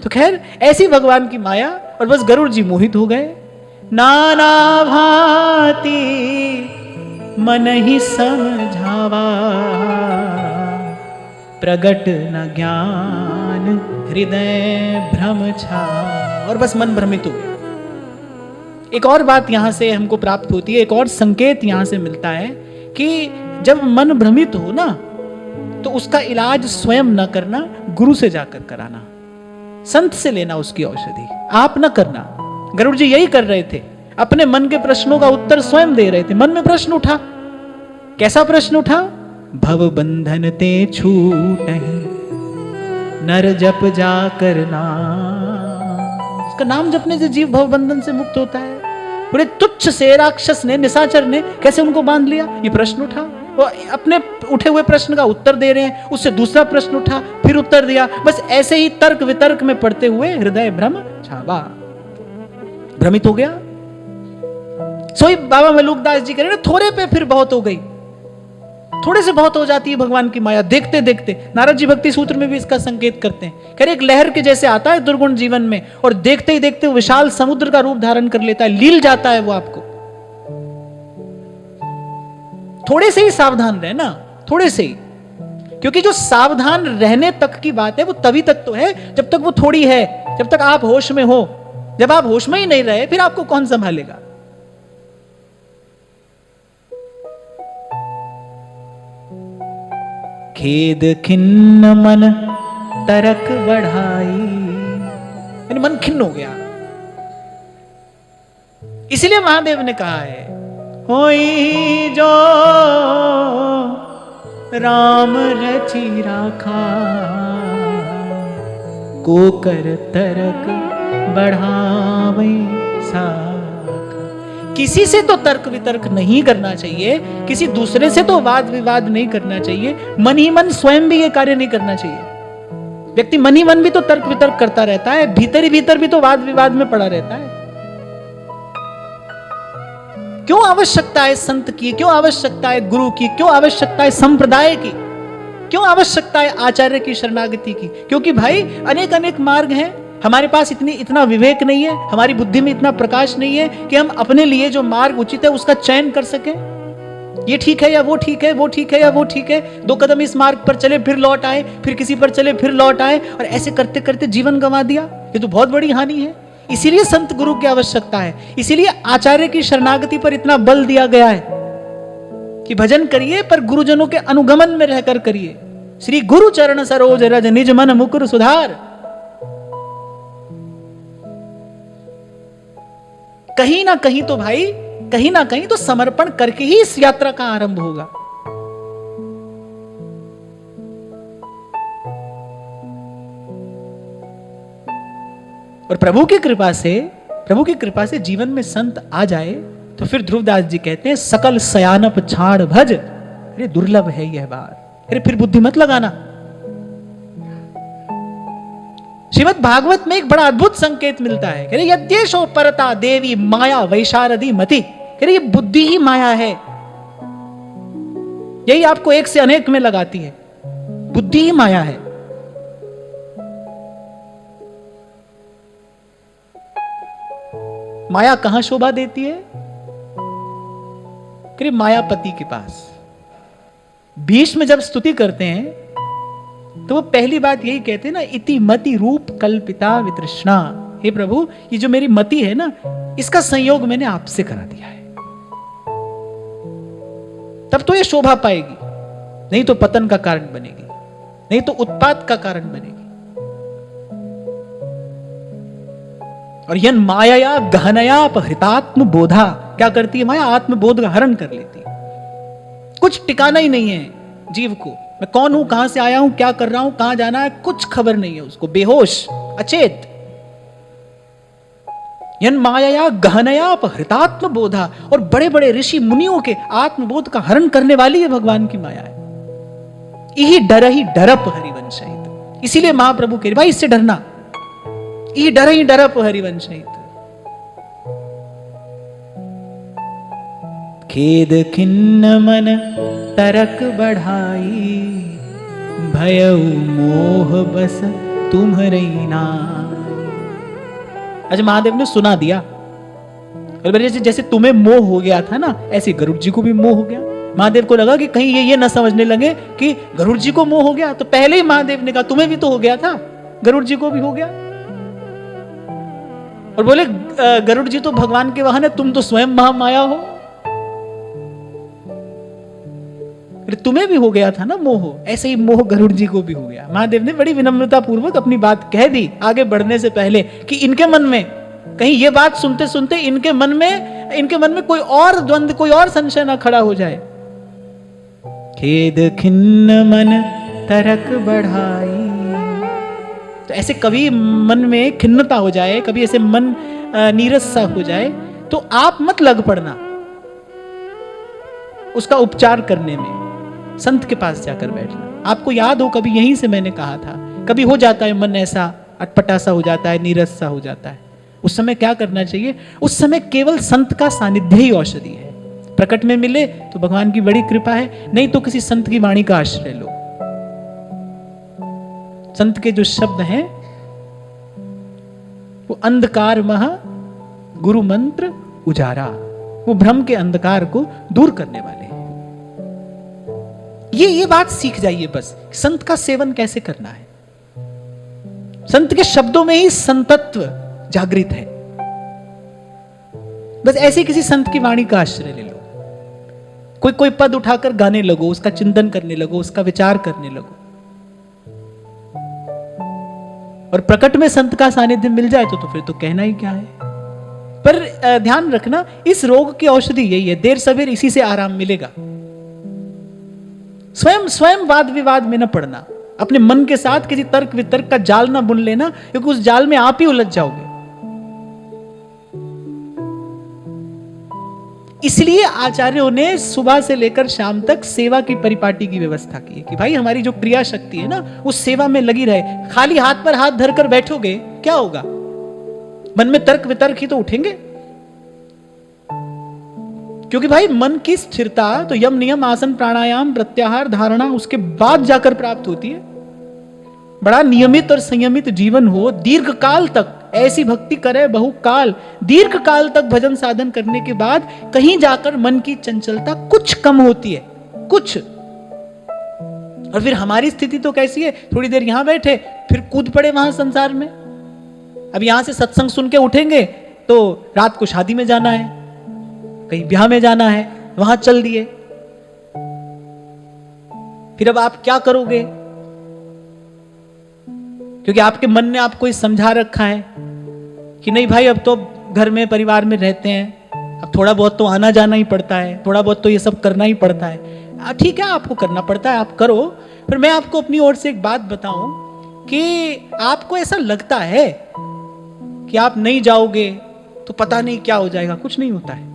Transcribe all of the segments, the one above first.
तो खैर ऐसी भगवान की माया, और बस गरुड़ जी मोहित हो गए। नाना भांति मन ही समझावा, प्रगट न ज्ञान हृदय भ्रम छा, और बस मन भ्रमित हो गया। एक और बात यहां से हमको प्राप्त होती है, एक और संकेत यहां से मिलता है कि जब मन भ्रमित हो ना, तो उसका इलाज स्वयं न करना, गुरु से जाकर कराना, संत से लेना उसकी औषधि, आप न करना। गरुड़ जी यही कर रहे थे, अपने मन के प्रश्नों का उत्तर स्वयं दे रहे थे। मन में प्रश्न उठा, कैसा प्रश्न उठा? भव बंधन ते छूटहि, नर जप जा करना। उसका नाम जपने से जीव भव बंधन से मुक्त होता है। बड़े तुच्छ से राक्षस ने, निशाचर ने कैसे उनको बांध लिया, ये प्रश्न उठा। वो अपने उठे हुए प्रश्न का उत्तर दे रहे हैं, उससे दूसरा प्रश्न उठा, फिर उत्तर दिया। बस ऐसे ही तर्क वितर्क में पढ़ते हुए हृदय भ्रम छावा, भ्रमित हो गया। सोई बाबा मलुकदास जी कह रहे, थोड़े पे फिर बहुत हो गई, थोड़े से बहुत हो जाती है भगवान की माया देखते देखते। नारद जी भक्ति सूत्र में भी इसका संकेत करते हैं, कह रहे एक लहर के जैसे आता है दुर्गुण जीवन में, और देखते ही देखते विशाल समुद्र का रूप धारण कर लेता है, लील जाता है वो आपको। थोड़े से ही सावधान रहना, थोड़े से ही, क्योंकि जो सावधान रहने तक की बात है वो तभी तक तो है जब तक वो थोड़ी है, जब तक आप होश में हो। जब आप होश में ही नहीं रहे, फिर आपको कौन संभालेगा? खेद खिन्न मन तरक बढ़ाई, यानी मन खिन्न हो गया। इसलिए महादेव ने कहा है, होई जो राम रचि राखा, को कर तरक बढ़ावे साखा। किसी से तो तर्क वितर्क नहीं करना चाहिए, किसी दूसरे से तो वाद विवाद नहीं करना चाहिए, मन ही मन स्वयं भी ये कार्य नहीं करना चाहिए। व्यक्ति मन ही मन भी तो तर्क वितर्क करता रहता है, भीतर ही भीतर भी तो वाद विवाद में पड़ा रहता है। क्यों आवश्यकता है संत की, क्यों आवश्यकता है गुरु की, क्यों आवश्यकता है संप्रदाय की, क्यों आवश्यकता है आचार्य की शरणागति की? क्योंकि भाई अनेक अनेक मार्ग हैं, हमारे पास इतना विवेक नहीं है, हमारी बुद्धि में इतना प्रकाश नहीं है कि हम अपने लिए जो मार्ग उचित है उसका चयन कर सकें। ये ठीक है या वो ठीक है, वो ठीक है या वो ठीक है, 2 कदम इस मार्ग पर चले फिर लौट आए, फिर किसी पर चले फिर लौट आए, और ऐसे करते करते जीवन गंवा दिया। ये तो बहुत बड़ी हानि है। इसीलिए संत गुरु की आवश्यकता है, इसीलिए आचार्य की शरणागति पर इतना बल दिया गया है कि भजन करिए पर गुरुजनों के अनुगमन में रहकर करिए। श्री गुरु चरण सरोज रज निज मन मुकुर सुधार। कहीं ना कहीं तो भाई, कहीं ना कहीं तो समर्पण करके ही इस यात्रा का आरंभ होगा। और प्रभु की कृपा से जीवन में संत आ जाए तो फिर ध्रुवदास जी कहते हैं, सकल सयानप छाड़ भज। अरे दुर्लभ है यह बात, अरे फिर बुद्धि मत लगाना। श्रीमद् भागवत में एक बड़ा अद्भुत संकेत मिलता है, कह रहे यद्येषो परता देवी माया वैशारदी मति। कह रहे ये बुद्धि ही माया है, यही आपको एक से अनेक में लगाती है, बुद्धि ही माया है। माया कहां शोभा देती है? कह रहे मायापति के पास। भीष्म जब स्तुति करते हैं तो वो पहली बात यही कहते हैं ना, इति मति रूप कल्पिता वितृष्णा। हे प्रभु, ये जो मेरी मति है ना, इसका संयोग मैंने आपसे करा दिया है, तब तो ये शोभा पाएगी, नहीं तो पतन का कारण बनेगी, नहीं तो उत्पात का कारण बनेगी। और यन माया गहनया अपहृतात्म बोधा, क्या करती है माया? आत्मबोध का हरण कर लेती है। कुछ ठिकाना ही नहीं है जीव को, मैं कौन हूं, कहां से आया हूं, क्या कर रहा हूं, कहां जाना है, कुछ खबर नहीं है उसको, बेहोश अचेत। यन माया गहनया अपहृतात्म बोधा, और बड़े बड़े ऋषि मुनियों के आत्मबोध का हरण करने वाली है भगवान की माया है। यही डर ही डरप हरिवंशित। इसीलिए महाप्रभु कह रहे भाई इससे डरना, यही डर ही डरप हरिवंशित। खेद खिन्न मन तरक बढ़ाई, भयउ मोह बस तुम्हरे नाम। अच्छा महादेव ने सुना दिया, और जैसे तुम्हें मोह हो गया था ना, ऐसे गरुड़ जी को भी मोह हो गया। महादेव को लगा कि कहीं ये न समझने लगे कि गरुड़ जी को मोह हो गया, तो पहले ही महादेव ने कहा तुम्हें भी तो हो गया था, गरुड़ जी को भी हो गया। और बोले गरुड़ जी तो भगवान के वाहन है, तुम तो स्वयं महामाया हो, तुम्हें भी हो गया था ना मोह, ऐसे ही मोह गरुड़ जी को भी हो गया। महादेव ने बड़ी विनम्रता पूर्वक अपनी बात कह दी आगे बढ़ने से पहले, कि इनके मन में कहीं ये बात सुनते सुनते इनके मन में कोई और द्वंद्व, कोई और संशय ना खड़ा हो जाए। खेद खिन्न मन तरक बढ़ाई, तो ऐसे कभी मन में खिन्नता हो जाए, कभी ऐसे मन नीरस सा हो जाए, तो आप मत लग पड़ना उसका उपचार करने में, संत के पास जाकर बैठना। आपको याद हो कभी यहीं से मैंने कहा था, कभी हो जाता है मन ऐसा अटपटा सा हो जाता है, नीरस सा हो जाता है, उस समय क्या करना चाहिए? उस समय केवल संत का सानिध्य ही औषधि है। प्रकट में मिले तो भगवान की बड़ी कृपा है, नहीं तो किसी संत की वाणी का आश्रय लो। संत के जो शब्द हैं वो अंधकार महा गुरु मंत्र उजारा, वो भ्रम के अंधकार को दूर करने वाले हैं। ये बात सीख जाइए बस, संत का सेवन कैसे करना है। संत के शब्दों में ही संतत्व जागृत है। बस ऐसे किसी संत की वाणी का आश्रय ले लो, कोई पद उठाकर गाने लगो, उसका चिंतन करने लगो, उसका विचार करने लगो, और प्रकट में संत का सानिध्य मिल जाए तो फिर तो कहना ही क्या है। पर ध्यान रखना, इस रोग की औषधि यही है, देर सवेर इसी से आराम मिलेगा। स्वयं वाद विवाद में न पड़ना, अपने मन के साथ किसी तर्क वितर्क का जाल ना बुन लेना, क्योंकि उस जाल में आप ही उलझ जाओगे। इसलिए आचार्यों ने सुबह से लेकर शाम तक सेवा की परिपाटी की व्यवस्था की है कि भाई हमारी जो क्रिया शक्ति है ना, उस सेवा में लगी रहे। खाली हाथ पर हाथ धरकर बैठोगे क्या होगा? मन में तर्क वितर्क ही तो उठेंगे, क्योंकि भाई मन की स्थिरता तो यम नियम आसन प्राणायाम प्रत्याहार धारणा उसके बाद जाकर प्राप्त होती है। बड़ा नियमित और संयमित जीवन हो, दीर्घ काल तक ऐसी भक्ति करे, बहुकाल दीर्घ काल तक भजन साधन करने के बाद कहीं जाकर मन की चंचलता कुछ कम होती है, कुछ। और फिर हमारी स्थिति तो कैसी है, थोड़ी देर यहां बैठे फिर कूद पड़े वहां संसार में। अब यहां से सत्संग सुन के उठेंगे तो रात को शादी में जाना है, कहीं ब्याह में जाना है, वहां चल दिए। फिर अब आप क्या करोगे? क्योंकि आपके मन ने आपको ये समझा रखा है कि नहीं भाई अब तो घर में परिवार में रहते हैं, अब थोड़ा बहुत तो आना जाना ही पड़ता है, थोड़ा बहुत तो ये सब करना ही पड़ता है। ठीक है, आपको करना पड़ता है, आप करो। फिर मैं आपको अपनी ओर से एक बात बताऊं कि आपको ऐसा लगता है कि आप नहीं जाओगे तो पता नहीं क्या हो जाएगा। कुछ नहीं होता है,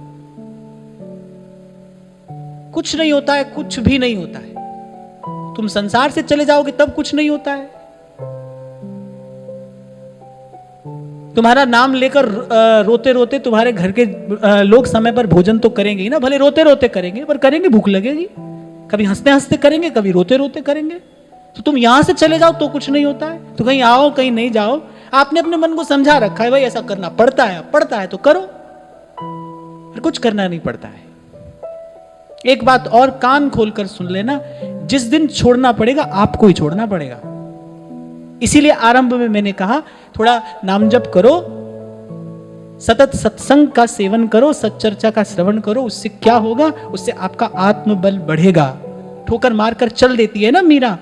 कुछ नहीं होता है, कुछ भी नहीं होता है। तुम संसार से चले जाओगे तब कुछ नहीं होता है। तुम्हारा नाम लेकर रोते रोते तुम्हारे घर के लोग समय पर भोजन तो करेंगे ही ना, भले रोते रोते करेंगे, पर करेंगे, भूख लगेगी। कभी हंसते हंसते करेंगे, कभी रोते रोते करेंगे। तो तुम यहां से चले जाओ तो कुछ नहीं होता है, तो कहीं आओ कहीं नहीं जाओ। आपने अपने मन को समझा रखा है भाई ऐसा करना पड़ता है तो करो, फिर कुछ करना नहीं पड़ता है। एक बात और कान खोलकर सुन लेना, जिस दिन छोड़ना पड़ेगा आपको ही छोड़ना पड़ेगा। इसीलिए आरंभ में मैंने कहा थोड़ा नाम जप करो, सतत सत्संग का सेवन करो, सच्चर्चा का श्रवण करो। उससे क्या होगा? उससे आपका आत्मबल बढ़ेगा। ठोकर मारकर चल देती है ना मीरा,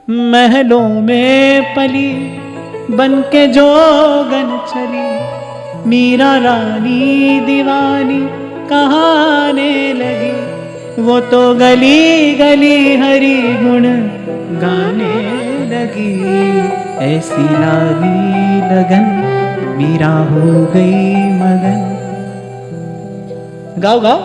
महलों में पली बन के जोगन चली, मीरा रानी दीवानी कहाने लगी, वो तो गली गली हरि गुण गाने लगी, ऐसी लागी लगन मीरा हो गई मगन। गाओ गाओ।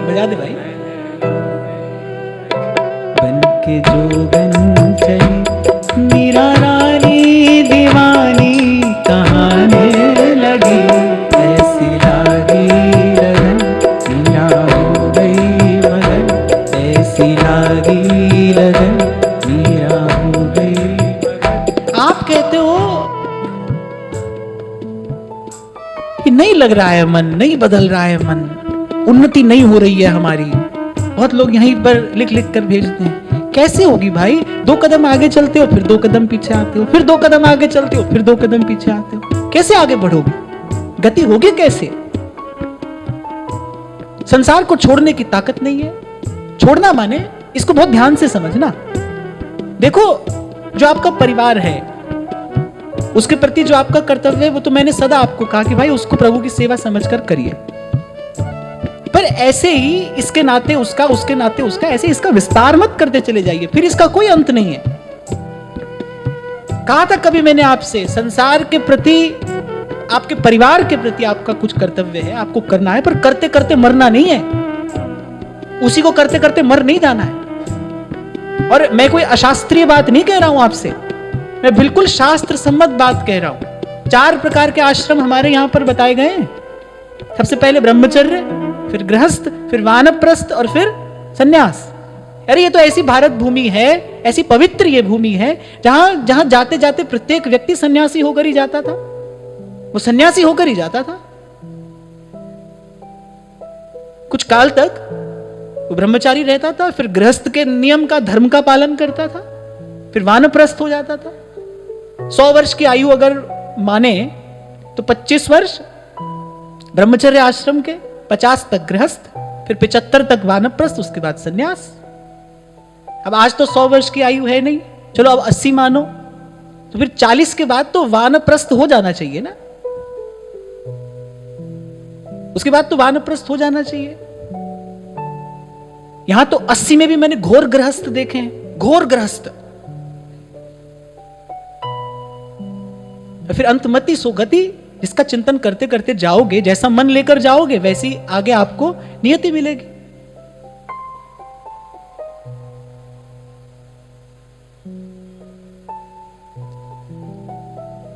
बजा दे भाई। बन के जोगन चली मीरा रानी दीवानी कहानी आप कहते हो कि नहीं लग रहा है मन, नहीं बदल रहा है मन, उन्नति नहीं हो रही है हमारी। बहुत लोग यहीं पर लिख लिख कर भेजते हैं। कैसे होगी भाई? 2 कदम आगे चलते हो, फिर 2 कदम पीछे आते हो, फिर 2 कदम आगे चलते हो, फिर 2 कदम पीछे आते हो। कैसे आगे बढ़ोगे? गति होगी कैसे? संसार को छोड़ने की ताकत नहीं है। छोड़ना माने, इसको बहुत ध्यान से समझना। देखो, जो आपका परिवार है, उसके प्रति जो आपका कर्तव्य है, वो तो मैंने सदा आपको कहा कि भाई उसको प्रभु की सेवा समझकर करिए। पर ऐसे ही इसके नाते उसका, उसके नाते उसका, ऐसे इसका विस्तार मत करते चले जाइए, फिर इसका कोई अंत नहीं है। कहा था कभी मैंने आपसे, संसार के प्रति, आपके परिवार के प्रति आपका कुछ कर्तव्य है, आपको करना है, पर करते करते मरना नहीं है। उसी को करते करते मर नहीं जाना है। और मैं कोई अशास्त्रीय बात नहीं कह रहा हूं आपसे, मैं बिल्कुल शास्त्र सम्मत बात कह रहा हूं। 4 प्रकार के आश्रम हमारे यहां पर बताए गए हैं। सबसे पहले ब्रह्मचर्य, फिर गृहस्थ, फिर वानप्रस्थ और फिर सन्यास। अरे ये तो ऐसी भारत भूमि है, ऐसी पवित्र ये भूमि है, जहां जहां जाते जाते प्रत्येक व्यक्ति सन्यासी होकर ही जाता था। वो सन्यासी होकर ही जाता था। कुछ काल तक वो ब्रह्मचारी रहता था, फिर गृहस्थ के नियम का, धर्म का पालन करता था, फिर वानप्रस्थ हो जाता था। 100 वर्ष की आयु अगर माने तो 25 वर्ष ब्रह्मचर्य आश्रम के, 50 तक गृहस्थ, फिर 75 तक वानप्रस्थ, उसके बाद सन्यास। अब आज तो 100 वर्ष की आयु है नहीं, चलो अब 80 मानो, तो फिर 40 के बाद तो वानप्रस्थ हो जाना चाहिए ना। उसके बाद तो वानप्रस्थ हो जाना चाहिए। यहां तो 80 में भी मैंने घोर गृहस्थ देखे हैं, घोर गृहस्थ। फिर अंतमति सुगति, जिसका चिंतन करते करते जाओगे, जैसा मन लेकर जाओगे वैसी आगे आपको नियति मिलेगी।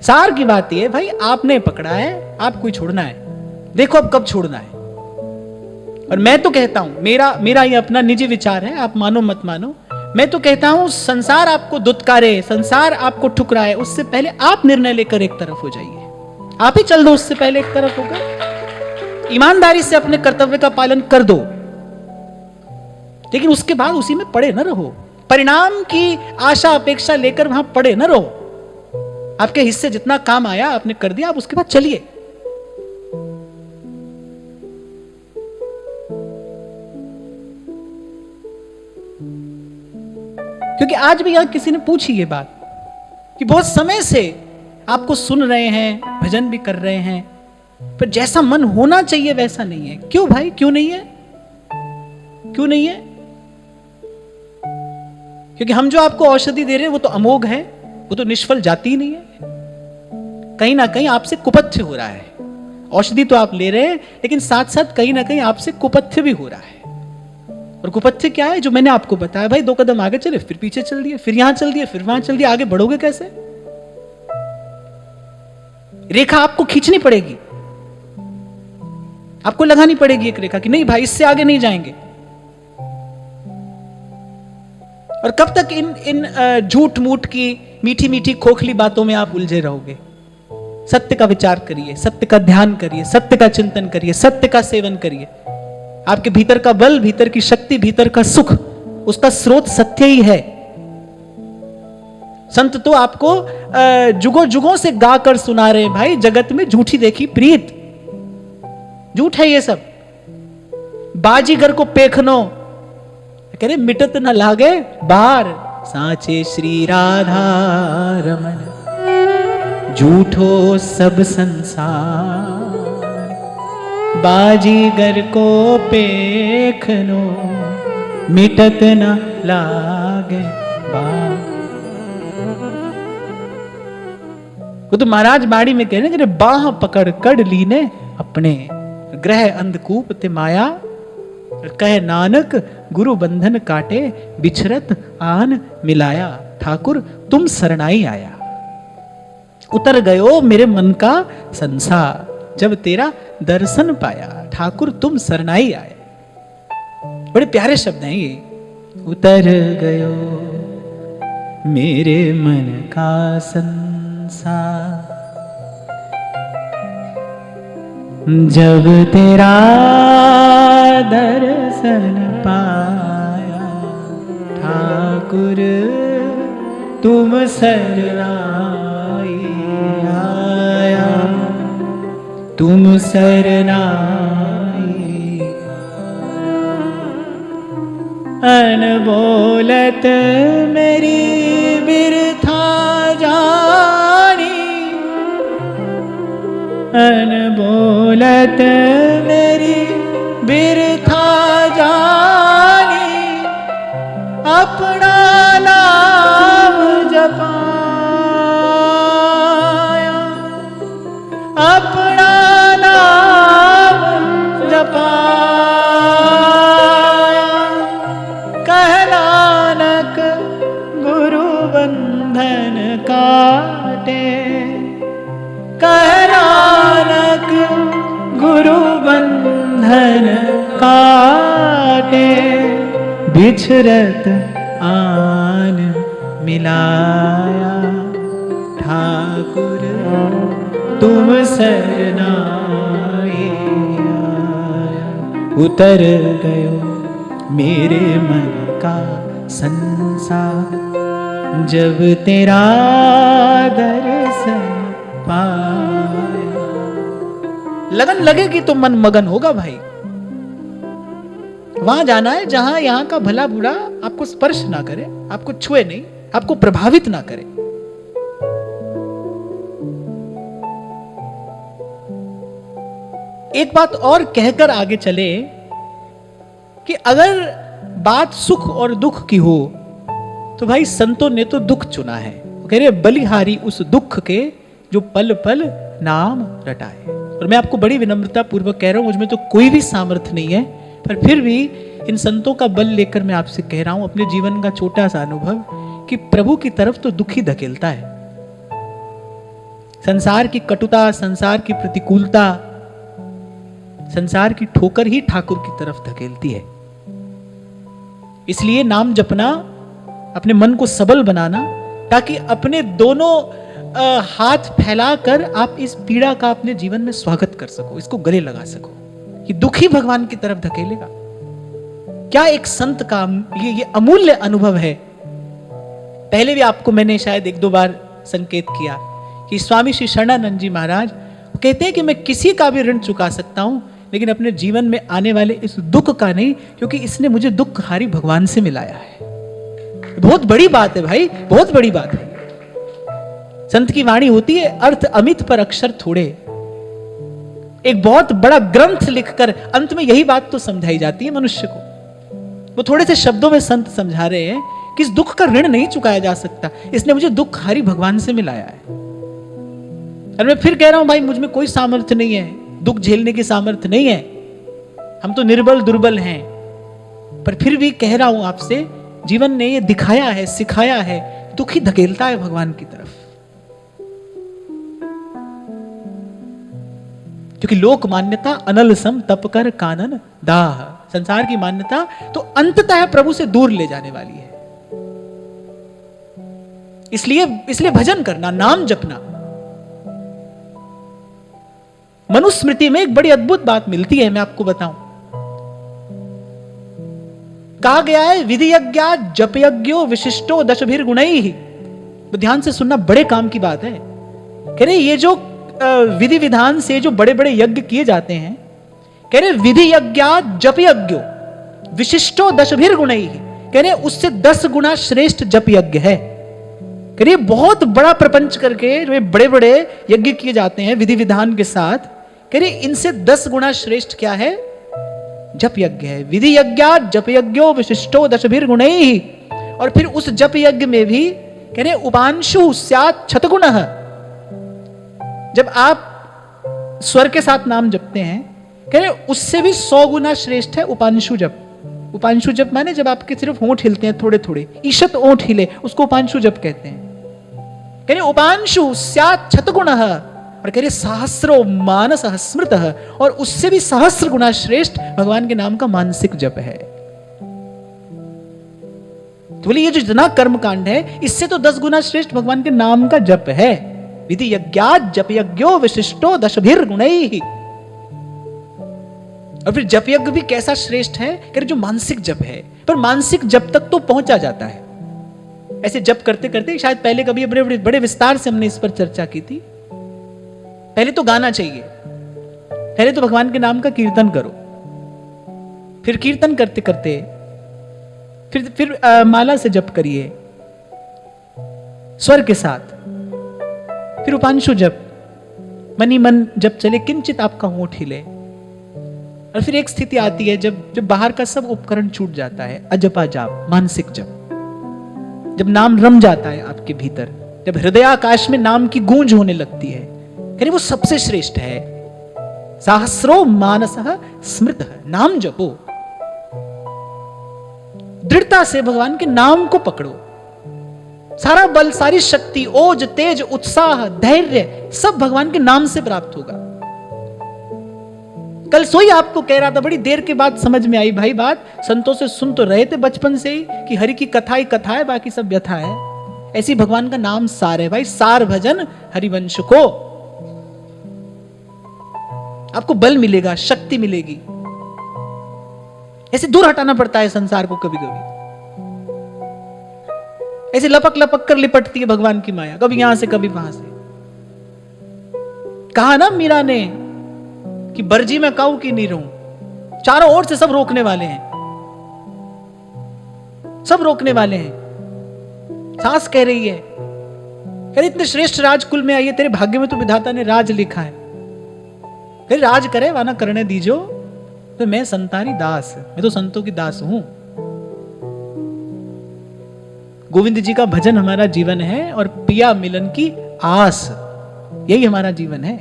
सार की बात यह भाई, आपने पकड़ा है, आपको ही छोड़ना है। देखो अब कब छोड़ना है। और मैं तो कहता हूं, मेरा ये अपना निजी विचार है, आप मानो मत मानो, मैं तो कहता हूं संसार आपको दुत्कारे, संसार आपको ठुकराए, उससे पहले आप निर्णय लेकर एक तरफ हो जाइए। आप ही चल दो उससे पहले एक तरफ होकर। ईमानदारी से अपने कर्तव्य का पालन कर दो, लेकिन उसके बाद उसी में पड़े न रहो। परिणाम की आशा अपेक्षा लेकर वहां पड़े न रहो। आपके हिस्से जितना काम आया आपने कर दिया, आप उसके बाद चलिए। क्योंकि आज भी यहां किसी ने पूछी ये बात कि बहुत समय से आपको सुन रहे हैं, भजन भी कर रहे हैं, पर जैसा मन होना चाहिए वैसा नहीं है। क्यों भाई, क्यों नहीं है? क्यों नहीं है? क्योंकि हम जो आपको औषधि दे रहे हैं वो तो अमोघ है, वो तो निष्फल जाती ही नहीं है। कहीं ना कहीं आपसे कुपथ्य हो रहा है। औषधि तो आप ले रहे हैं, लेकिन साथ साथ कहीं ना कहीं आपसे कुपथ्य भी हो रहा है। और कुपथ्य क्या है? जो मैंने आपको बताया भाई, 2 कदम आगे चले, फिर पीछे चल दिए, फिर यहां चल दिए, फिर वहां चल दिए। आगे बढ़ोगे कैसे? रेखा आपको खींचनी पड़ेगी, आपको लगानी पड़ेगी एक रेखा कि नहीं भाई, इससे आगे नहीं जाएंगे। और कब तक इन झूठ मूठ की मीठी मीठी खोखली बातों में आप उलझे रहोगे? सत्य का विचार करिए, सत्य का ध्यान करिए, सत्य का चिंतन करिए, सत्य का सेवन करिए। आपके भीतर का बल, भीतर की शक्ति, भीतर का सुख, उसका स्रोत सत्य ही है। संत तो आपको जुगों जुगों से गाकर सुना रहे हैं भाई, जगत में झूठी देखी प्रीत। झूठ है ये सब। बाजीगर को पेखनो, कह रहे मिटत न लागे बार, साचे श्री राधा रमन, झूठो सब संसार। बाजीगर को पेखनो, मिटत न लागे बार। वो तो महाराज बाड़ी में कह रहे हैं, बाह पकड़ कड़ लीने अपने, ग्रह अंधकूप ते माया, कह नानक गुरु बंधन काटे, बिछरत आन मिलाया। ठाकुर तुम शरणाई आया, उतर गयो मेरे मन का संसार, जब तेरा दर्शन पाया। ठाकुर तुम शरणाई आए। बड़े प्यारे शब्द हैं ये। उतर गयो मेरे मन का संसार। जब तेरा दर्शन पाया ठाकुर तुम शरणाई आया, तुम शरणाई। अनबोलत मेरी बिरथा जानी, अनबोलत मेरी बिरथा जानी। अपना नाम जपाया, अपना नाम जपाया। कह नानक गुरु बंधन काटे, कह नानक गुरु बंधन काटे। बिछरत आन मिलाया ठाकुर तुम शरणाई आया। उतर गयो मेरे मन का संसार, जब तेरा दर्शन पाया। लगन लगेगी तो मन मगन होगा भाई। वहां जाना है जहां यहां का भला बुरा आपको स्पर्श ना करे, आपको छुए नहीं, आपको प्रभावित ना करे। एक बात और कहकर आगे चले कि अगर बात सुख और दुख की हो तो भाई संतों ने तो दुख चुना है। कह रहे बलिहारी उस दुख के जो पल पल नाम रटाए। और मैं आपको बड़ी विनम्रता पूर्वक कह रहा हूं, मुझमें तो कोई भी सामर्थ्य नहीं है, पर फिर भी इन संतों का बल लेकर मैं आपसे कह रहा हूं, अपने जीवन का छोटा सा अनुभव, कि प्रभु की तरफ तो दुख ही धकेलता है। संसार की कटुता, संसार की प्रतिकूलता, संसार की ठोकर ही ठाकुर की तरफ धकेलती है। इसलिए नाम जपना, अपने मन को सबल बनाना, ताकि अपने दोनों हाथ फैलाकर आप इस पीड़ा का अपने जीवन में स्वागत कर सको, इसको गले लगा सको। ये दुख ही भगवान की तरफ धकेलेगा। क्या एक संत का ये अमूल्य अनुभव है। पहले भी आपको मैंने शायद एक दो बार संकेत किया कि स्वामी श्री शरणानंद जी महाराज कहते हैं कि मैं किसी का भी ऋण चुका सकता हूं, लेकिन अपने जीवन में आने वाले इस दुख का नहीं, क्योंकि इसने मुझे दुखहारी भगवान से मिलाया है। बहुत बड़ी बात है भाई, बहुत बड़ी बात है। संत की वाणी होती है, अर्थ अमित पर अक्षर थोड़े। एक बहुत बड़ा ग्रंथ लिखकर अंत में यही बात तो समझाई जाती है मनुष्य को। वो थोड़े से शब्दों में संत समझा रहे हैं कि इस दुख का ऋण नहीं चुकाया जा सकता, इसने मुझे दुखहारी भगवान से मिलाया है। और मैं फिर कह रहा हूं भाई, मुझ में कोई सामर्थ्य नहीं है, दुख झेलने की सामर्थ्य नहीं है, हम तो निर्बल दुर्बल हैं। पर फिर भी कह रहा हूं आपसे, जीवन ने ये दिखाया है, सिखाया है, दुख ही धकेलता है भगवान की तरफ। क्योंकि लोक मान्यता अनल सम तप कर कानन दाह। संसार की मान्यता तो अंततः प्रभु से दूर ले जाने वाली है। इसलिए भजन करना, नाम जपना। मनुस्मृति में एक बड़ी अद्भुत बात मिलती है, मैं आपको बताऊं। कहा गया है, विधि यज्ञा जप यज्ञो विशिष्टो दशभिर गुणैहि। तो ध्यान से सुनना, बड़े काम की बात है। कह रहे ये जो विधि विधान से जो बड़े बड़े यज्ञ किए जाते हैं, कह रहे विधि यज्ञा जप यज्ञो विशिष्टो दशभिर गुणैहि। कह रहे उससे 10 गुना श्रेष्ठ जप यज्ञ है। कह रहे बहुत बड़ा प्रपंच करके जो बड़े बड़े यज्ञ किए जाते हैं विधि विधान के साथ, कह रहे इनसे 10 गुना श्रेष्ठ क्या है? जप यज्ञ है। विधि यज्ञा जप यज्ञो विशिष्टो दशभिर गुणैहि। और फिर उस जप यज्ञ में भी कह रहे उपांशु स्यात् शतगुणः। जब आप स्वर के साथ नाम जपते हैं, कह रहे उससे भी 100 गुना श्रेष्ठ है उपांशु जप। उपांशु जप माने जब आपके सिर्फ होंठ हिलते हैं थोड़े थोड़े, ईशत ओंठ हिले, उसको उपांशु जप कहते हैं। कह रहे उपांशु स्यात् शतगुणः। और कह रहे सहस्रो मानस स्मृतः। और उससे भी सहस्र गुना श्रेष्ठ भगवान के नाम का मानसिक जप है। तो बोले ये जो जितना कर्म कांड है इससे तो 10 गुना श्रेष्ठ भगवान के नाम का जप है। विधि यज्ञात जप यज्ञो विशिष्टो दशभिर गुणैहि। और फिर जप यज्ञ भी कैसा श्रेष्ठ है, कह रहे जो मानसिक जप है, पर मानसिक जप तक तो पहुंचा जाता है। ऐसे जप करते करते, शायद पहले कभी बड़े विस्तार से हमने इस पर चर्चा की थी, पहले तो गाना चाहिए, पहले तो भगवान के नाम का कीर्तन करो, फिर कीर्तन करते करते फिर माला से जप करिए स्वर के साथ, फिर उपांशु जप, मनी मन जप चले, किंचित आपका होंठ हिले, और फिर एक स्थिति आती है जब बाहर का सब उपकरण छूट जाता है, अजपा जाप, मानसिक जप, जब नाम रम जाता है आपके भीतर, जब हृदयाकाश में नाम की गूंज होने लगती है, यानी वो सबसे श्रेष्ठ है। सहस्रो मानसः स्मृतः, नाम जपो, दृढ़ता से भगवान के नाम को पकड़ो, सारा बल, सारी शक्ति, ओज, तेज, उत्साह, धैर्य सब भगवान के नाम से प्राप्त होगा। कल सोई आपको कह रहा था, बड़ी देर के बाद समझ में आई भाई बात, संतों से सुन तो रहे थे बचपन से ही कि हरि की कथा ही कथा है, बाकी सब व्यथा है। ऐसी भगवान का नाम सार है भाई, सार भजन हरिवंश को, आपको बल मिलेगा, शक्ति मिलेगी। ऐसे दूर हटाना पड़ता है संसार को कभी कभी, ऐसे लपक लपक कर लिपटती है भगवान की माया, कभी यहां से कभी वहां से। कहा ना मीरा ने कि बरजी में काऊ की नहीं रहूं, चारों ओर से सब रोकने वाले हैं, सब रोकने वाले हैं। सास कह रही है, अरे इतने श्रेष्ठ राजकुल में आई है, तेरे भाग्य में तो विधाता ने राज लिखा है, अरे राज करे वाना करने दीजो, तो मैं संतानी दास, मैं तो संतों की दास हूं। गोविंद जी का भजन हमारा जीवन है और पिया मिलन की आस, यही हमारा जीवन है।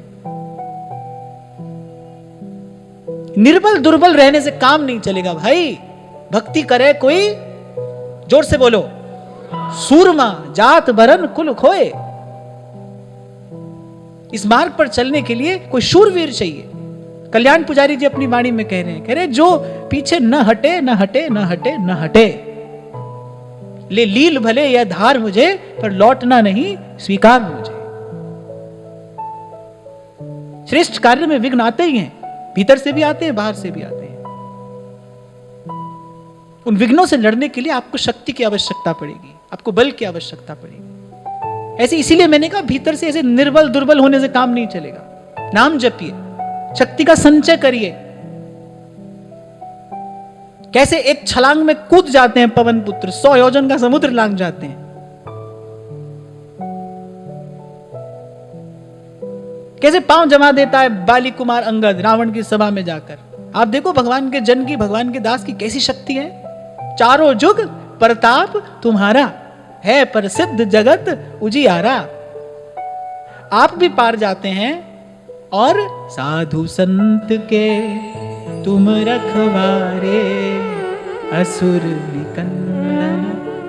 निर्बल दुर्बल रहने से काम नहीं चलेगा भाई। भक्ति करे कोई, जोर से बोलो, सूरमा जात बरन कुल खोए। इस मार्ग पर चलने के लिए कोई शूरवीर चाहिए। कल्याण पुजारी जी अपनी वाणी में कह रहे हैं, कह रहे जो पीछे न हटे न हटे न हटे न हटे, ले लील भले यह धार मुझे, पर लौटना नहीं स्वीकार मुझे। श्रेष्ठ कार्य में विघ्न आते ही हैं, भीतर से भी आते हैं, बाहर से भी आते हैं। उन विघ्नों से लड़ने के लिए आपको शक्ति की आवश्यकता पड़ेगी, आपको बल की आवश्यकता पड़ेगी। ऐसे इसीलिए मैंने कहा भीतर से ऐसे निर्बल दुर्बल होने से काम नहीं चलेगा। नाम जपिए, शक्ति का संचय करिए। कैसे एक छलांग में कूद जाते हैं पवन पुत्र, 100 योजन का समुद्र लांग जाते हैं। कैसे पांव जमा देता है बाली कुमार अंगद रावण की सभा में जाकर। आप देखो भगवान के जन की, भगवान के दास की कैसी शक्ति है। चारों जुग प्रताप तुम्हारा, है प्रसिद्ध जगत उजियारा। आप भी पार जाते हैं और साधु संत के तुम रखवारे, असुर निकंदन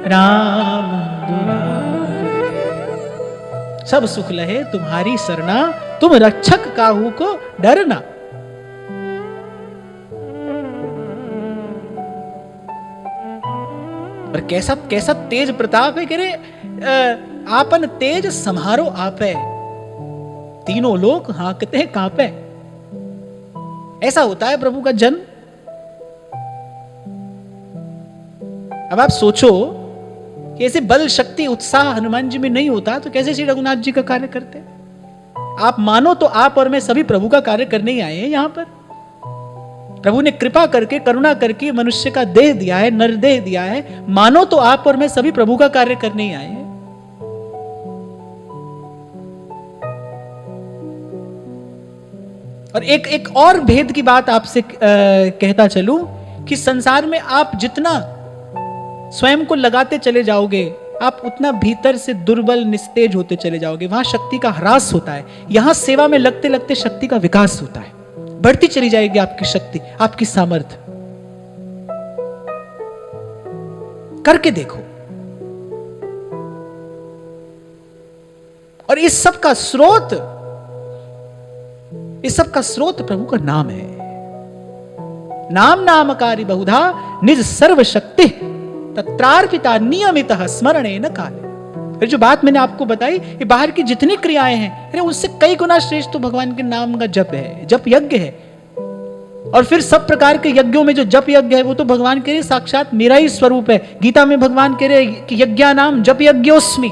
राम दुलारे। सब सुख लहे तुम्हारी सरना, तुम रक्षक काहू को डरना। और कैसा कैसा तेज प्रताप है, कह रहे आपन तेज समारो आपे, तीनों लोग हाँकते हैं कांपे। ऐसा होता है प्रभु का जन्म। अब आप सोचो कि ऐसे बल शक्ति उत्साह हनुमान जी में नहीं होता तो कैसे श्री रघुनाथ जी का कार्य करते। आप मानो तो आप और मैं सभी प्रभु का कार्य करने ही आए हैं। यहां पर प्रभु ने कृपा करके करुणा करके मनुष्य का देह दिया है, नरदेह दिया है। मानो तो आप और मैं सभी प्रभु का कार्य करने ही आए हैं। और एक और भेद की बात आपसे कहता चलूं कि संसार में आप जितना स्वयं को लगाते चले जाओगे, आप उतना भीतर से दुर्बल निस्तेज होते चले जाओगे। वहां शक्ति का ह्रास होता है, यहां सेवा में लगते लगते शक्ति का विकास होता है। बढ़ती चली जाएगी आपकी शक्ति, आपकी सामर्थ्य। करके देखो। और इस सब का स्रोत प्रभु का नाम है। नाम नामकारी बहुधा निज सर्व शक्ति तत्रार्पिता नियमितः स्मरणेन काले। फिर जो बात मैंने आपको बताई, ये बाहर की जितनी क्रियाएं हैं, अरे उससे कई गुना श्रेष्ठ तो भगवान के नाम का जप है, जप यज्ञ है। और फिर सब प्रकार के यज्ञों में जो जप यज्ञ है वो तो भगवान कह रहे साक्षात मेरा ही स्वरूप है। गीता में भगवान कह रहे कि यज्ञानाम जप यज्ञोस्मि,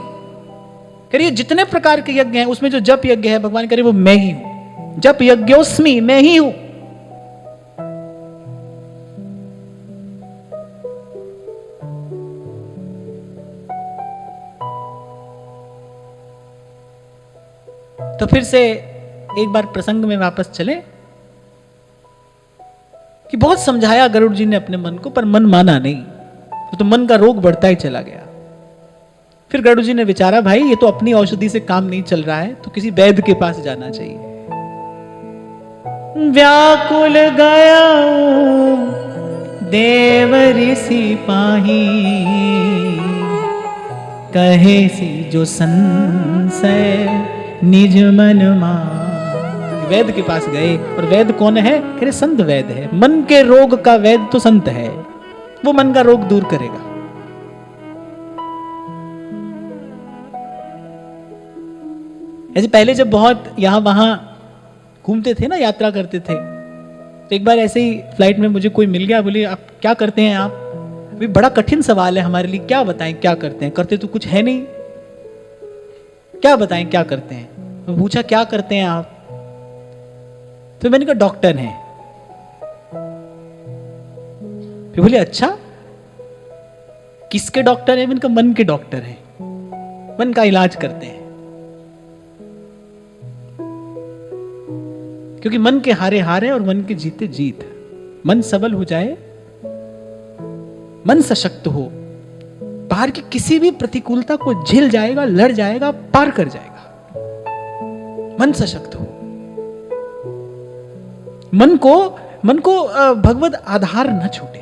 कह रही जितने प्रकार के यज्ञ हैं उसमें जो जप यज्ञ है भगवान कह रहे वो मैं ही हूं, जप यज्ञोस्मि, मैं ही हूं। तो फिर से एक बार प्रसंग में वापस चले कि बहुत समझाया गरुड़ जी ने अपने मन को, पर मन माना नहीं, तो मन का रोग बढ़ता ही चला गया। फिर गरुड़ जी ने विचारा भाई ये तो अपनी औषधि से काम नहीं चल रहा है, तो किसी वैद्य के पास जाना चाहिए। व्याकुल गया देव ऋषि पाही, कहे सी जो संशय निज मन मान। वैद्य के पास गए, और वैद्य कौन है? कह रहे संत वैद्य है। मन के रोग का वैद्य तो संत है, वो मन का रोग दूर करेगा। ऐसे पहले जब बहुत यहां वहां घूमते थे ना, यात्रा करते थे, तो एक बार ऐसे ही फ्लाइट में मुझे कोई मिल गया, बोले आप क्या करते हैं आप? अभी बड़ा कठिन सवाल है हमारे लिए, क्या बताएं क्या करते हैं, करते तो कुछ है नहीं, क्या बताएं क्या करते हैं। मैं पूछा क्या करते हैं आप? तो मैंने कहा डॉक्टर हैं। फिर बोले अच्छा किसके डॉक्टर हैं? मैंने कहा मन के डॉक्टर हैं, मन का इलाज करते हैं। क्योंकि मन के हारे हार है और मन के जीते जीत। मन सबल हो जाए, मन सशक्त हो, बाहर की किसी भी प्रतिकूलता को झेल जाएगा, लड़ जाएगा, पार कर जाएगा। मन सशक्त हो, मन को भगवत आधार न छूटे।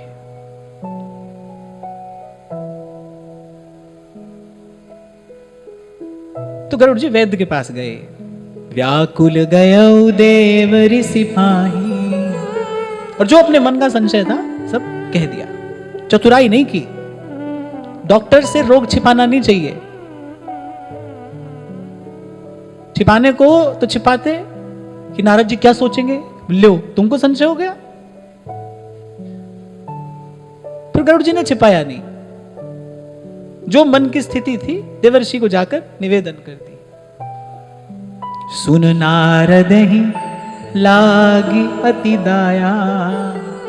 तो गरुड़ जी वैद्य के पास गए। व्याकुल गयो देव ऋषि पाही, और जो अपने मन का संशय था सब कह दिया। चतुराई नहीं की, डॉक्टर से रोग छिपाना नहीं चाहिए। छिपाने को तो छिपाते कि नारद जी क्या सोचेंगे, लो तुमको संशय हो गया। फिर गरुड़ जी ने छिपाया नहीं, जो मन की स्थिति थी देवर्षि को जाकर निवेदन कर दी। सुन नारद ही लागी अति दया,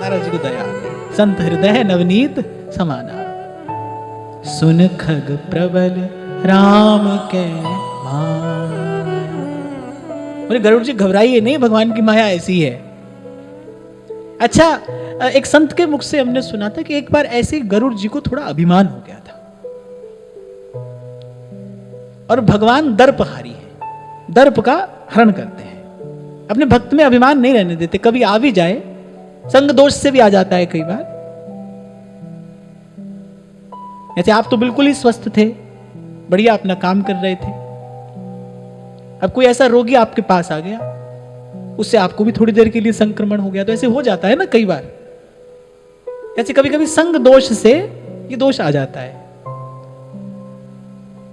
नारद जी को दया आ गई। संत हृदय नवनीत समाना, सुन खग प्रबल राम के माया। बोले गरुड़ जी घबराइए नहीं, भगवान की माया ऐसी है। अच्छा, एक संत के मुख से हमने सुना था कि एक बार ऐसे गरुड़ जी को थोड़ा अभिमान हो गया था, और भगवान दर्पहारी है, दर्प का हरण करते हैं, अपने भक्त में अभिमान नहीं रहने देते। कभी आ भी जाए, संग दोष से भी आ जाता है कई बार। ऐसे आप तो बिल्कुल ही स्वस्थ थे, बढ़िया अपना काम कर रहे थे, अब कोई ऐसा रोगी आपके पास आ गया, उससे आपको भी थोड़ी देर के लिए संक्रमण हो गया, तो ऐसे हो जाता है ना कई बार। ऐसे कभी कभी संग दोष से ये दोष आ जाता है।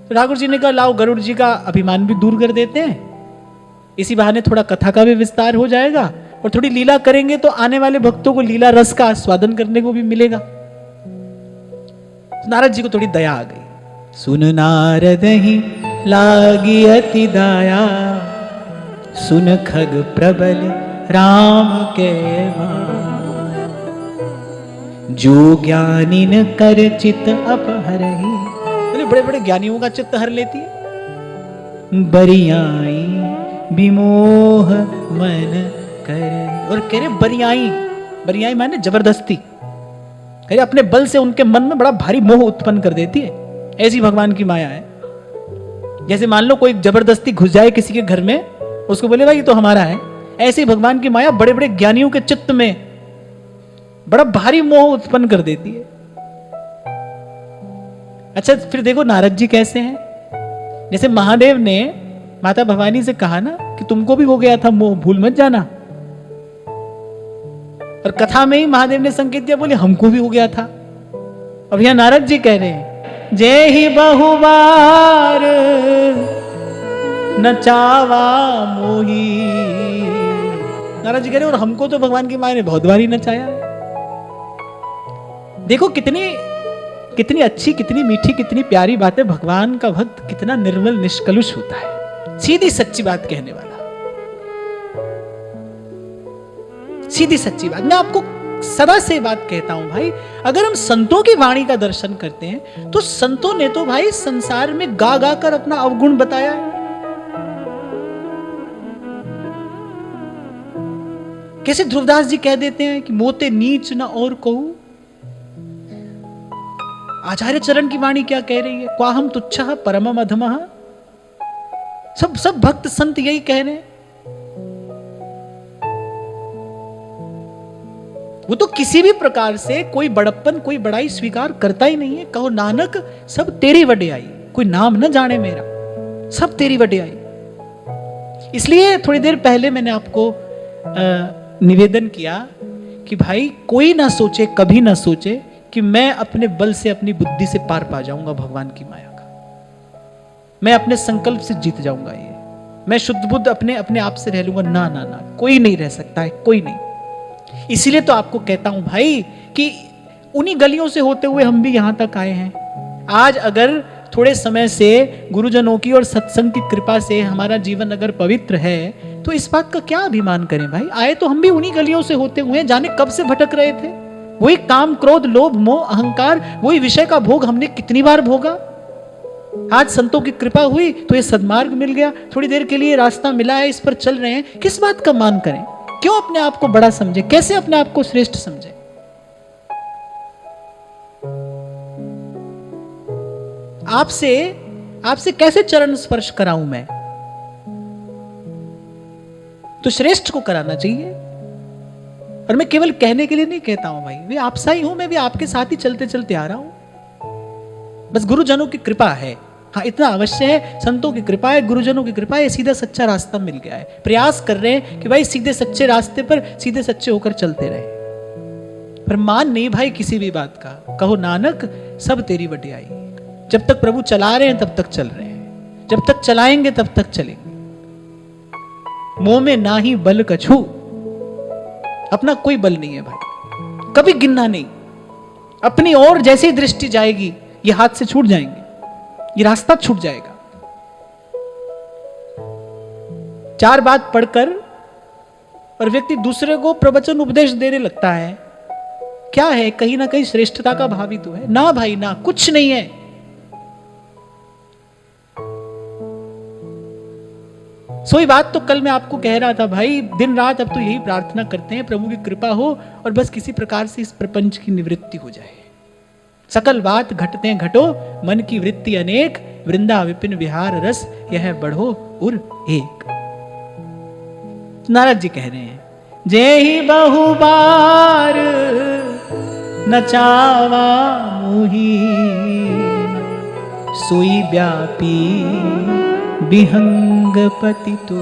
तो ठाकुर जी ने कहा लाओ गरुड़ जी का अभिमान भी दूर कर देते हैं, इसी बहाने थोड़ा कथा का भी विस्तार हो जाएगा, और थोड़ी लीला करेंगे तो आने वाले भक्तों को लीला रस का आस्वादन करने को भी मिलेगा। तो नारद जी को थोड़ी दया आ गई। सुन नारद ही लागी अति दया, सुन खग प्रबल राम के माया। जो ज्ञानी न कर चित अपहरहि, बड़े बड़े ज्ञानियों का चित्त हर लेती है। बरियाई विमोह मन कर, और कह रहे बरियाई, बरियाई माने जबरदस्ती, कह रहे अपने बल से उनके मन में बड़ा भारी मोह उत्पन्न कर देती है। ऐसी भगवान की माया है। जैसे मान लो कोई जबरदस्ती घुस जाए किसी के घर में, उसको बोले भाई ये तो हमारा है, ऐसे भगवान की माया बड़े बड़े ज्ञानियों के चित्त में बड़ा भारी मोह उत्पन्न कर देती है। अच्छा, फिर देखो नारद जी कैसे हैं। जैसे महादेव ने माता भवानी से कहा ना कि तुमको भी हो गया था मोह, भूल मत जाना, और कथा में ही महादेव ने संकेत दिया, बोले हमको भी हो गया था। अब यहां नारद जी कह रहे हैं, जय ही बहुबार नचावा मोही। नारद जी कह रहे हैं, और हमको तो भगवान की माया ने बहुत बार ही नचाया है। देखो कितनी अच्छी, कितनी मीठी, कितनी प्यारी बात है। भगवान का भक्त कितना निर्मल निष्कलुष होता है, सीधी सच्ची बात कहने वाला, सीधी सच्ची बात। मैं आपको सदा से बात कहता हूं भाई, अगर हम संतों की वाणी का दर्शन करते हैं तो संतों ने तो भाई संसार में गा गा कर अपना अवगुण बताया है। कैसे ध्रुवदास जी कह देते हैं कि मोते नीच न और कहूं। आचार्य चरण की वाणी क्या कह रही है, क्वाहम तुच्छः परमम अधमः। सब भक्त संत यही कह रहे हैं। वो तो किसी भी प्रकार से कोई बड़प्पन, कोई बड़ाई स्वीकार करता ही नहीं है। कहो नानक सब तेरी वड्याई, कोई नाम न जाने मेरा, सब तेरी वड्याई। इसलिए थोड़ी देर पहले मैंने आपको निवेदन किया कि भाई कोई ना सोचे, कभी ना सोचे कि मैं अपने बल से, अपनी बुद्धि से पार पा जाऊंगा भगवान की माया का, मैं अपने संकल्प से जीत जाऊंगा, ये मैं शुद्ध बुद्ध अपने आप से रह लूंगा। ना ना ना, कोई नहीं रह सकता है, कोई नहीं। इसीलिए तो आपको कहता हूं भाई कि उन्हीं गलियों से होते हुए हम भी यहां तक आए हैं। आज अगर थोड़े समय से गुरुजनों की और सत्संग की कृपा से हमारा जीवन अगर पवित्र है तो इस बात का क्या अभिमान करें भाई। आए तो हम भी उन्हीं गलियों से होते हुए, जाने कब से भटक रहे थे। वही काम, क्रोध, लोभ, मोह, अहंकार, वही विषय का भोग हमने कितनी बार भोगा। आज संतों की कृपा हुई तो ये सद्मार्ग मिल गया, थोड़ी देर के लिए रास्ता मिला है, इस पर चल रहे हैं। किस बात का मान करें? क्यों अपने आप को बड़ा समझे? कैसे अपने आप को श्रेष्ठ समझे? आपसे कैसे चरण स्पर्श कराऊं मैं? तो श्रेष्ठ को कराना चाहिए। और मैं केवल कहने के लिए नहीं कहता हूं भाई, मैं आपसा ही हूं, मैं भी आपके साथ ही चलते चलते आ रहा हूं। बस गुरुजनों की कृपा है, हाँ इतना अवश्य है। संतों की कृपा है, गुरुजनों की कृपा है, सीधा सच्चा रास्ता मिल गया है। प्रयास कर रहे हैं कि भाई सीधे सच्चे रास्ते पर सीधे सच्चे होकर चलते रहे। पर मान नहीं भाई किसी भी बात का। कहो नानक सब तेरी वड्याई। जब तक प्रभु चला रहे हैं तब तक चल रहे हैं, जब तक चलाएंगे तब तक चलेंगे। मोह में ना ही बल कछु, अपना कोई बल नहीं है भाई, कभी गिनना नहीं। अपनी ओर जैसी दृष्टि जाएगी ये हाथ से छूट जाएंगे, ये रास्ता छूट जाएगा। चार बात पढ़कर और व्यक्ति दूसरे को प्रवचन उपदेश देने लगता है, क्या है? कहीं ना कहीं श्रेष्ठता का भाव ही तो है ना भाई, ना कुछ नहीं है। सोई बात तो कल मैं आपको कह रहा था भाई, दिन रात अब तो यही प्रार्थना करते हैं प्रभु की कृपा हो और बस किसी प्रकार से इस प्रपंच की निवृत्ति हो जाए। सकल बात घटते घटो, मन की वृत्ति अनेक, वृंदा विपिन विहार रस, यह बढ़ो उर एक। नारद जी कह रहे हैं, जय ही बहुबार नचावा मोही, सोई व्यापी विहंग पति तो।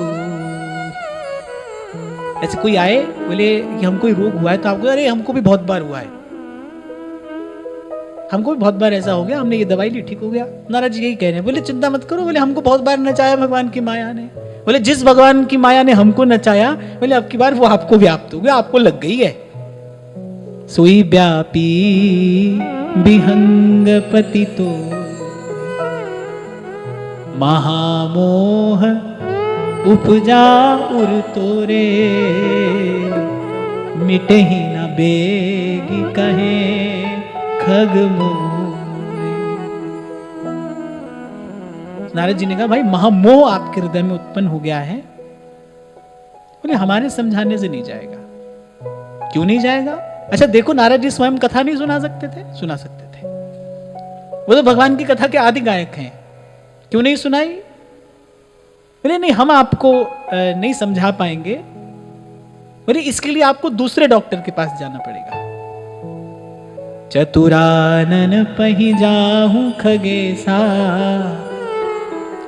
ऐसे कोई आए बोले कि हमको रोग हुआ है, तो आपको अरे हमको भी बहुत बार हुआ है, हमको भी बहुत बार ऐसा हो गया, हमने ये दवाई ली ठीक हो गया। नारद जी यही कह रहे हैं, बोले चिंता मत करो, बोले हमको बहुत बार नचाया भगवान की माया ने। बोले जिस भगवान की माया ने हमको नचाया, बोले अब की बार वो आपको व्याप्त हो गया, आपको लग गई है। सोई व्यापी विहंग पति तो, महामोह उपजा उर तोरे, मिटे ही न बेगी कहे खग मोरे। नारद जी ने कहा भाई महामोह आपके हृदय में उत्पन्न हो गया है। बोले हमारे समझाने से नहीं जाएगा। क्यों नहीं जाएगा? अच्छा देखो, नारद जी स्वयं कथा नहीं सुना सकते थे? सुना सकते थे, वो तो भगवान की कथा के आदि गायक हैं। क्यों नहीं सुनाई? बोले नहीं हम आपको नहीं समझा पाएंगे। बोले इसके लिए आपको दूसरे डॉक्टर के पास जाना पड़ेगा। चतुरानन पही जाहूं खगेसा,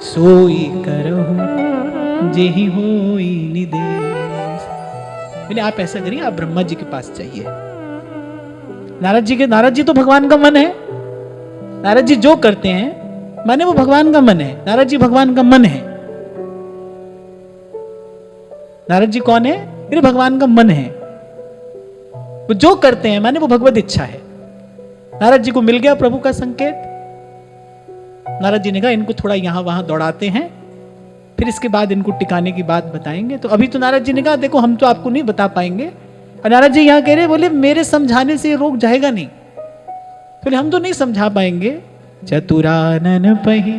सोई करहूं जेहि होई निदेश। बोले आप ऐसा करिए, आप ब्रह्मा जी के पास जाइए। नारद जी तो भगवान का मन है, नारद जी जो करते हैं माने वो भगवान का मन है। नारद जी भगवान का मन है। नारद जी कौन है? ये भगवान का मन है। वो जो करते हैं माने वो भगवत इच्छा है। नारद जी को मिल गया प्रभु का संकेत। नारद जी ने कहा इनको थोड़ा यहां वहां दौड़ाते हैं, फिर इसके बाद इनको टिकाने की बात बताएंगे। तो अभी तो नारद जी ने कहा देखो हम तो आपको नहीं बता पाएंगे। और नारद जी यहां कह रहे, बोले मेरे समझाने से ये रोक जाएगा नहीं। बोले हम तो नहीं समझा पाएंगे। चतुरानन पही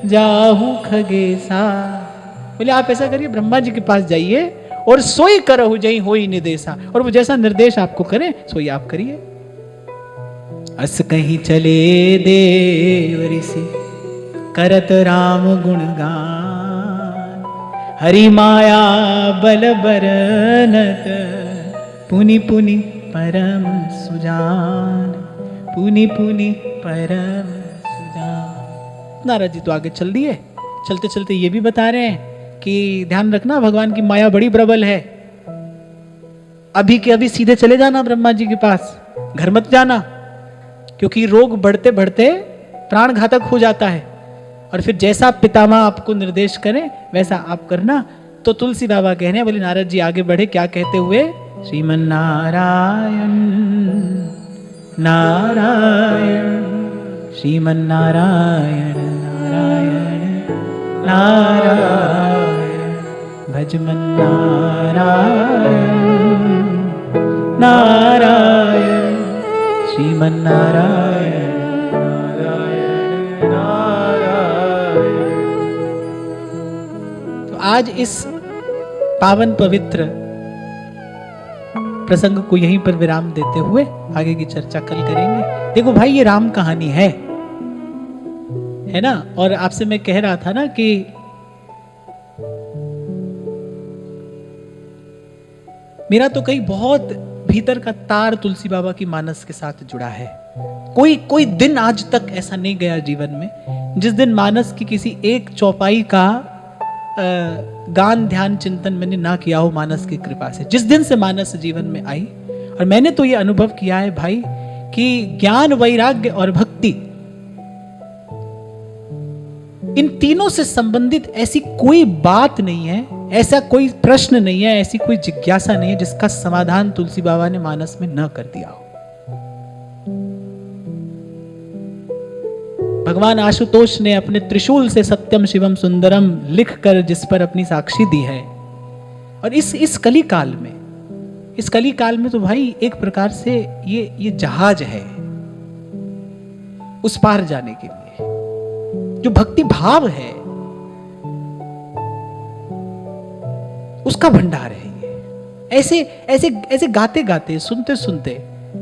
जाहू खगेसा। बोले आप ऐसा करिए, ब्रह्मा जी के पास जाइए और सोई करहु जई होई निदेशा। और वो जैसा निर्देश आपको करें सोई आप करिए। अस कहीं चले देव ऋषि करत राम गुणगान। हरि माया बल बरनत पुनि पुनि परम सुजान। पुनि पुनि परम सुजान। नारद जी तो आगे चल दिए। चलते चलते ये भी बता रहे हैं कि ध्यान रखना भगवान की माया बड़ी प्रबल है। अभी के अभी सीधे चले जाना ब्रह्मा जी के पास, घर मत जाना, क्योंकि रोग बढ़ते बढ़ते प्राण घातक हो जाता है। और फिर जैसा पितामह आपको निर्देश करें वैसा आप करना। तो तुलसी बाबा कह रहे हैं, बोले नारद जी आगे बढ़े क्या कहते हुए, श्रीमन नारायण नारायण श्रीमन नारायण नारायण नारायण भजमन नारायण नारायण श्रीमन नारायण नारायण नारायण। तो आज इस पावन पवित्र प्रसंग को यहीं पर विराम देते हुए आगे की चर्चा कल करेंगे। देखो भाई ये राम कहानी है ना। और आपसे मैं कह रहा था ना कि मेरा तो कहीं बहुत भीतर का तार तुलसी बाबा की मानस के साथ जुड़ा है। कोई दिन आज तक ऐसा नहीं गया जीवन में जिस दिन मानस की किसी एक चौपाई का गान ध्यान चिंतन मैंने ना किया हो मानस की कृपा से। जिस दिन से मानस जीवन में आई, और मैंने तो ये अनुभव किया है भाई कि ज्ञान वैराग्य और भक्ति, इन तीनों से संबंधित ऐसी कोई बात नहीं है, ऐसा कोई प्रश्न नहीं है, ऐसी कोई जिज्ञासा नहीं है जिसका समाधान तुलसी बाबा ने मानस में न कर दिया हो। भगवान आशुतोष ने अपने त्रिशूल से सत्यम शिवम सुंदरम लिखकर जिस पर अपनी साक्षी दी है। और इस कली काल में तो भाई एक प्रकार से ये जहाज है उस पार जाने के लिए। जो भक्ति भाव है उसका भंडार है ये। ऐसे गाते गाते सुनते सुनते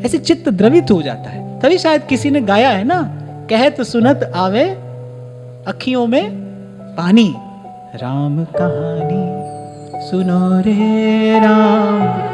ऐसे चित्त द्रवित हो जाता है। तभी शायद किसी ने गाया है ना, कहत सुनत आवे अखियों में पानी। राम कहानी सुनो रे राम